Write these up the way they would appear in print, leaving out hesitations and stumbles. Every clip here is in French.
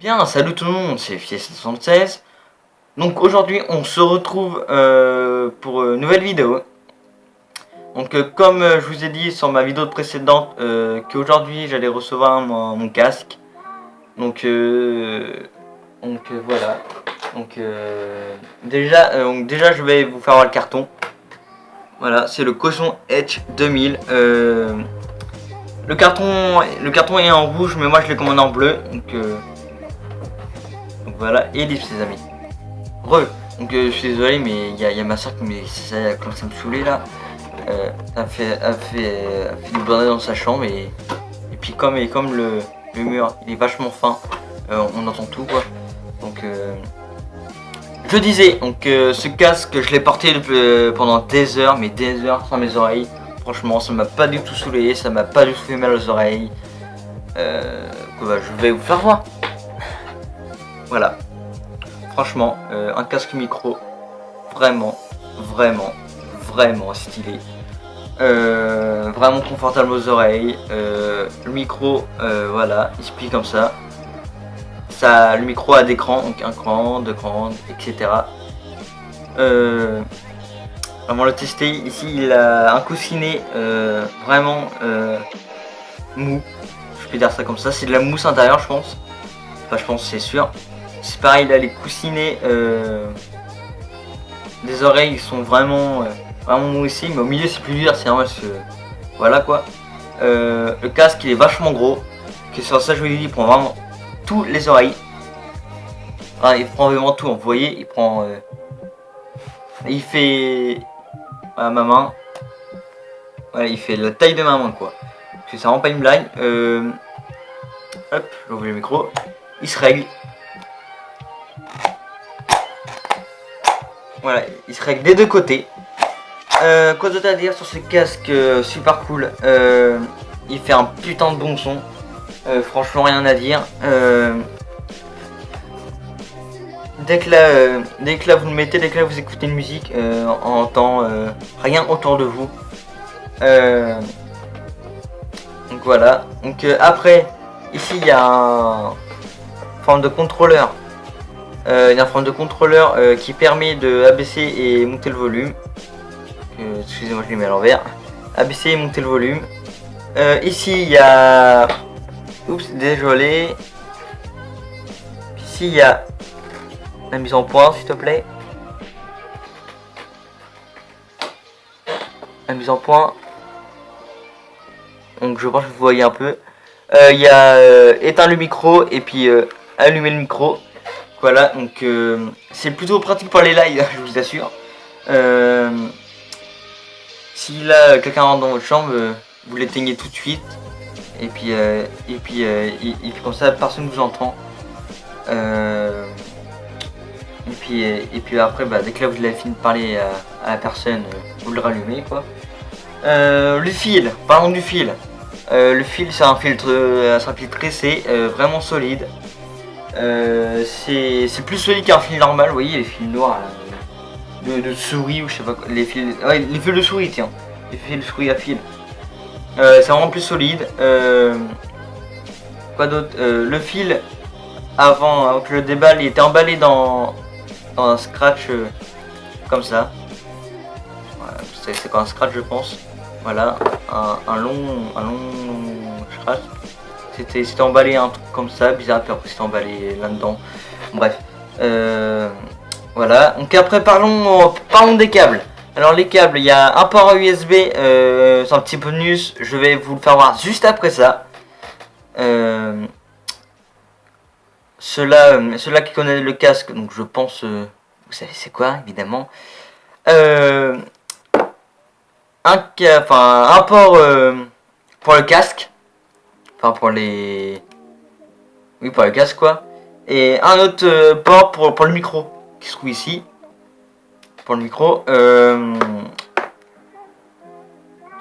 Bien, salut tout le monde, c'est Fies76. Donc aujourd'hui on se retrouve pour une nouvelle vidéo. Donc comme je vous ai dit sur ma vidéo précédente qu'aujourd'hui j'allais recevoir mon casque. Donc voilà. Donc déjà je vais vous faire voir le carton. Voilà, c'est le Caution Edge 2000. Le carton est en rouge, mais moi je l'ai commandé en bleu. Donc voilà, et les petits amis. Donc je suis désolé, mais il y a ma soeur qui commence à me saouler là. Elle fait du bordel dans sa chambre et puis comme le mur il est vachement fin, on entend tout quoi. Donc je disais, donc ce casque je l'ai porté pendant des heures, mais des heures sans mes oreilles. Franchement ça m'a pas du tout saoulé, ça m'a pas du tout fait mal aux oreilles. Je vais vous faire voir. Voilà. Franchement, un casque micro vraiment stylé. Vraiment confortable aux oreilles. Le micro, voilà, il se plie comme ça. Le micro a d'écran, donc un cran, deux crans, etc. Avant de le tester, ici il a un coussinet vraiment mou. Je peux dire ça comme ça, c'est de la mousse intérieure je pense. Enfin je pense, c'est sûr. C'est pareil, là les coussinets des oreilles ils sont vraiment mou ici, mais au milieu c'est plus dur, c'est normal parce que voilà quoi. Le casque il est vachement gros, que sur ça je vous l'ai dit, il prend vraiment tous les oreilles. Il prend vraiment tout, vous voyez, il prend il fait ma main. Voilà, il fait la taille de ma main quoi. Parce que c'est vraiment pas une blague. Hop, j'ouvre le micro, il se règle. Voilà, il se règle des deux côtés. Quoi d'autre à dire sur ce casque super cool. Il fait un putain de bon son. Franchement rien à dire. Dès que là vous le mettez, dès que là vous écoutez une musique, on entend rien autour de vous. Donc voilà. Donc après, ici il y a une forme de contrôleur. Il y a un forme de contrôleur qui permet de abaisser et monter le volume. Excusez-moi, je l'ai mis à l'envers. Abaisser et monter le volume. Ici il y a... Oups, désolé. Ici il y a la mise en point, s'il te plaît. La mise en point. Donc je pense que vous voyez un peu. Il y a éteindre le micro et puis allumer le micro. Voilà, donc c'est plutôt pratique pour les lives, je vous assure. Si là quelqu'un rentre dans votre chambre, vous l'éteignez tout de suite. Et puis comme ça personne ne vous entend. Et puis après, dès que là vous avez fini de parler à la personne, vous le rallumez quoi. Le fil, parlons du fil. Le fil c'est un filtre tressé, vraiment solide. C'est plus solide qu'un fil normal, vous voyez les fils noirs de souris ou je sais pas quoi, les fils de souris, tiens, les fils de souris à fil. C'est vraiment plus solide. Quoi d'autre, le fil avant que je le déballe, il était emballé dans un scratch comme ça. Voilà, c'est quoi un scratch je pense. Voilà, un long scratch. C'était emballé un truc comme ça, bizarre, puis après c'était emballé là-dedans. Bref. Voilà. Donc après parlons des câbles. Alors les câbles, il y a un port USB, c'est un petit bonus, je vais vous le faire voir juste après ça. Ceux-là qui connaissent le casque, donc je pense, vous savez c'est quoi évidemment. Un port pour le casque. Enfin pour les... Oui pour le casque quoi. Et un autre port pour le micro qui se trouve ici. Pour le micro.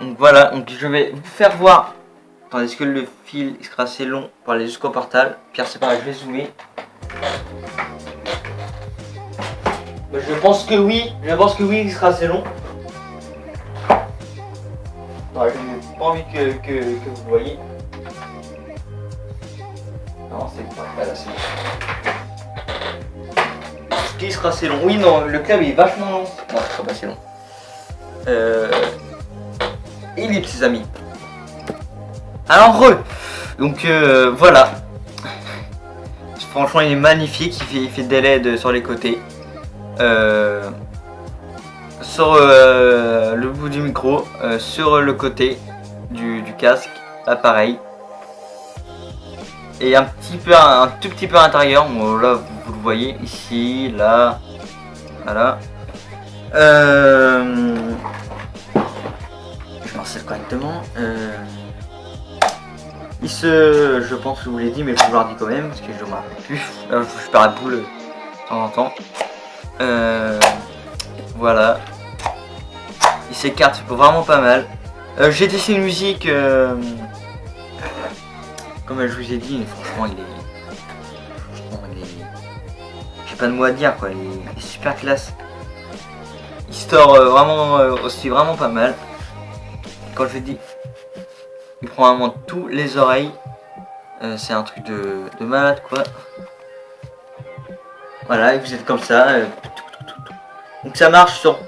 Donc voilà, donc je vais vous faire voir. Attendez, est-ce que le fil il sera assez long pour aller jusqu'au portable? Pierre c'est pas grave, je vais zoomer. Je pense que oui, il sera assez long. Je n'ai pas envie que vous voyez. Non, c'est pas là, c'est qui sera assez long. Oui, non, le câble est vachement long. Non, ce sera pas assez long. Et les petits amis. Alors, donc voilà. Franchement, il est magnifique. Il fait des LED sur les côtés. Sur le bout du micro, sur le côté du casque, là pareil. Et un tout petit peu à l'intérieur. Bon, là, vous le voyez ici, là, voilà. Je m'en correctement. Je pense que je vous l'ai dit, mais je vous le redis quand même parce que je ne me rappelle plus. Je perds la boule de temps en temps. Voilà. Il s'écarte vraiment pas mal. J'ai testé une musique, comme je vous ai dit, mais franchement il est. J'ai pas de mots à dire quoi, il est super classe. Il store vraiment aussi vraiment pas mal. Quand je dis, il prend vraiment tous les oreilles. C'est un truc de malade quoi. Voilà, et vous êtes comme ça. Donc ça marche sur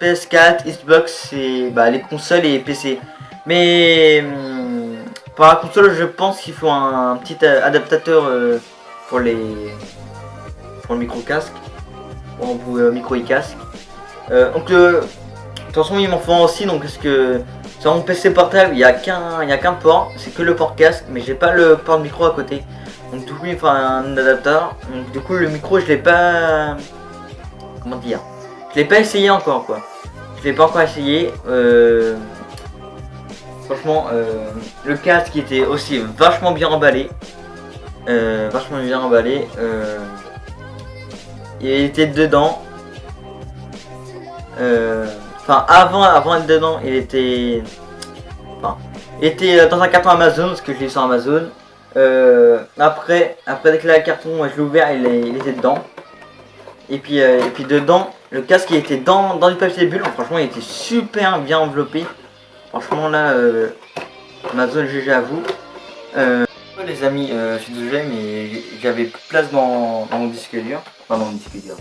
PS4, Xbox et les consoles et PC. Mais pour la console, je pense qu'il faut un petit adaptateur pour le micro casque, pour micro et casque. Donc de toute façon il m'en faut aussi, donc parce que sur mon PC portable il y a qu'un port, c'est que le port casque, mais j'ai pas le port micro à côté. Donc du coup il faut un adaptateur. Donc du coup le micro je l'ai pas, comment dire, je l'ai pas essayé encore quoi. Je l'ai pas encore essayé. Franchement le casque était aussi vachement bien emballé. Il était dedans. Avant d'être dedans, il était dans un carton Amazon parce que je l'ai sur Amazon. Après dès que le carton, je l'ai ouvert, il était dedans. Et puis dedans, le casque il était dans du papier bulle. Franchement, il était super bien enveloppé. Franchement là, Amazon GG à vous. Les amis, je suis désolé, mais j'avais plus de place dans mon disque dur. Enfin, dans mon disque dur.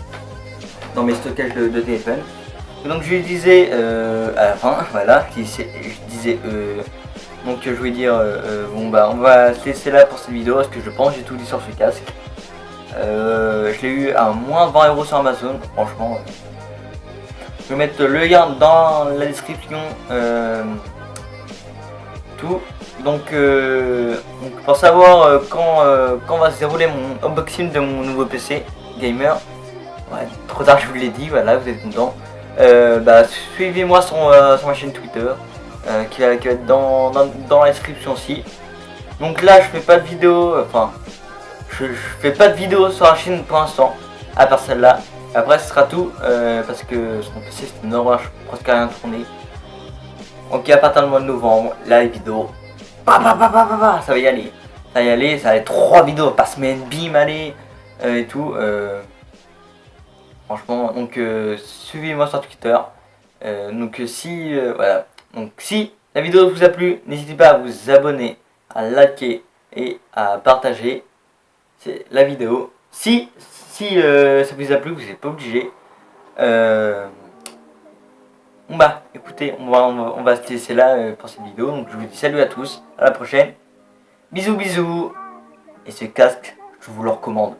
Dans mes stockages de téléphone. Donc je lui disais à la fin, voilà, je disais donc je voulais dire on va se laisser là pour cette vidéo parce que je pense que j'ai tout dit sur ce casque. Je l'ai eu à moins 20 € sur Amazon, franchement. Je vais mettre le lien dans la description, tout. Donc pour savoir quand va se dérouler mon unboxing de mon nouveau PC gamer. Ouais, trop tard je vous l'ai dit, voilà, vous êtes content. Suivez-moi sur ma chaîne Twitter qui va être dans la description aussi. Donc là je fais pas de vidéo, je fais pas de vidéo sur la chaîne pour l'instant, à part celle-là. Après ce sera tout parce que sur mon PC c'est une horreur, je peux presque rien tourner. Donc à partir du mois de novembre, là les vidéos, ça va y aller. Ça va y aller, ça va être 3 vidéos par semaine, bim, allez, et tout. Franchement, donc suivez-moi sur Twitter. Voilà. Donc si la vidéo vous a plu, n'hésitez pas à vous abonner, à liker et à partager la vidéo. Si ça vous a plu, vous n'êtes pas obligé. Écoutez, on va se laisser là pour cette vidéo. Donc je vous dis salut à tous, à la prochaine. Bisous bisous. Et ce casque, je vous le recommande.